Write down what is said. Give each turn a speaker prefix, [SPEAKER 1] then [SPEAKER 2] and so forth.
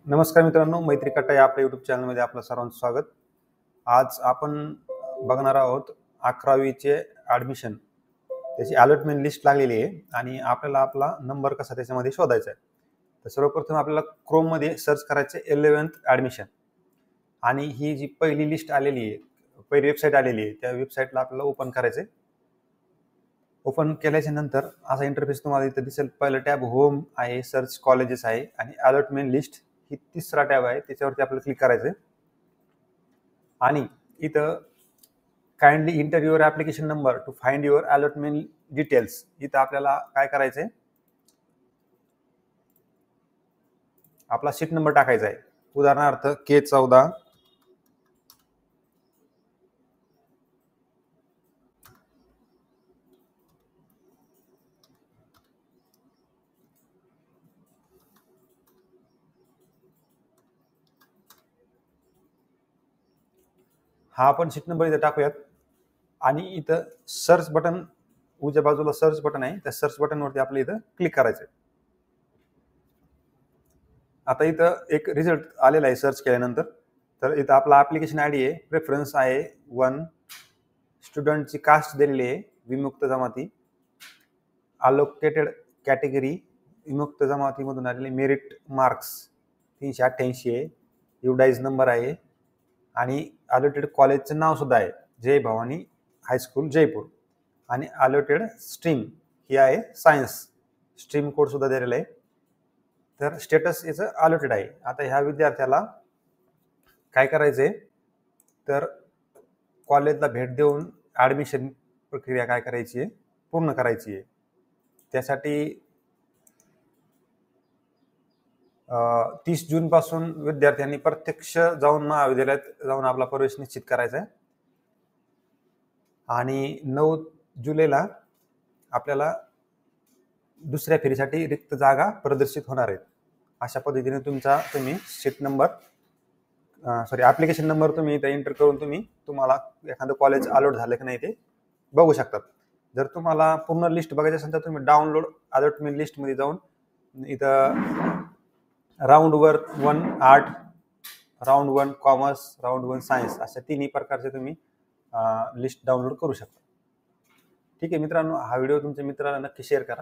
[SPEAKER 1] नमस्कार मित्रांनो, मैत्री कट्टा या आपल्या यूट्यूब चॅनलमध्ये आपलं सर्वांचं स्वागत. आज आपण बघणार आहोत 11वीचे ॲडमिशन, त्याची अलॉटमेंट लिस्ट लागलेली आहे आणि आपल्याला आपला नंबर कसा त्याच्यामध्ये शोधायचा आहे. तर सर्वप्रथम आपल्याला क्रोममध्ये सर्च करायचं 11th ॲडमिशन आणि ही जी पहिली लिस्ट आलेली आहे, पहिली वेबसाईट आलेली आहे, त्या वेबसाईटला आपल्याला ओपन करायचं आहे. ओपन केल्याच्या नंतर असा इंटरफेस तुम्हाला इथं दिसेल. पहिलं टॅब होम आहे, सर्च कॉलेजेस आहे आणि अलॉटमेंट लिस्ट ही तिसरा टॅब आहे, त्याच्यावरती आपल्याला क्लिक करायचं आहे. आणि इथं kindly inter your application number two find your allotment details, इथं आपल्याला काय करायचंय, आपला सीट नंबर टाकायचा आहे. उदाहरणार्थ K14. हा आपण सीट नंबर इथं टाकूयात आणि इथं सर्च बटन, उजव्या बाजूला सर्च बटन आहे, त्या सर्च बटनवरती आपल्याला इथं क्लिक करायचं आहे. आता इथं एक रिझल्ट आलेला आहे सर्च केल्यानंतर. तर इथं आपला ॲप्लिकेशन आयडी आहे, प्रेफरन्स आहे 1, स्टुडंटची कास्ट दिलेली आहे विमुक्त जमाती, अलोकेटेड कॅटेगरी विमुक्त जमातीमधून आलेले, मेरिट मार्क्स 388 आहे, युडाईज नंबर आहे आणि अलॉटेड कॉलेजचं नाव सुद्धा आहे, जय भवानी हायस्कूल जयपूर. आणि अलॉटेड स्ट्रीम ही आहे सायन्स, स्ट्रीम कोड सुद्धा दिलेला आहे. तर स्टेटस याचं अलॉटेड आहे. आता ह्या विद्यार्थ्याला काय करायचंय, तर कॉलेजला भेट देऊन ॲडमिशन प्रक्रिया काय करायची आहे, पूर्ण करायची आहे. त्यासाठी 30 जून पासून विद्यार्थ्यांनी प्रत्यक्ष जाऊन महाविद्यालयात जाऊन आपला प्रवेश निश्चित करायचा आहे आणि 9 जुलैला आपल्याला दुसऱ्या फेरीसाठी रिक्त जागा प्रदर्शित होणार आहेत. अशा पद्धतीने तुम्ही सीट नंबर ॲप्लिकेशन नंबर तुम्ही इथं एंटर करून तुम्हाला एखादं कॉलेज अलॉट झालं की नाही ते बघू शकतात. जर तुम्हाला पूर्ण लिस्ट बघायची असेल तर तुम्ही डाउनलोड अलॉटमेंट लिस्टमध्ये जाऊन इथं round 1 art, round 1 commerce, round 1 science अशा तिन्ही प्रकारचे तुम्ही लिस्ट डाउनलोड करू शकता. ठीक आहे मित्रांनो, हा व्हिडिओ तुमच्या मित्रांना नक्की शेअर करा.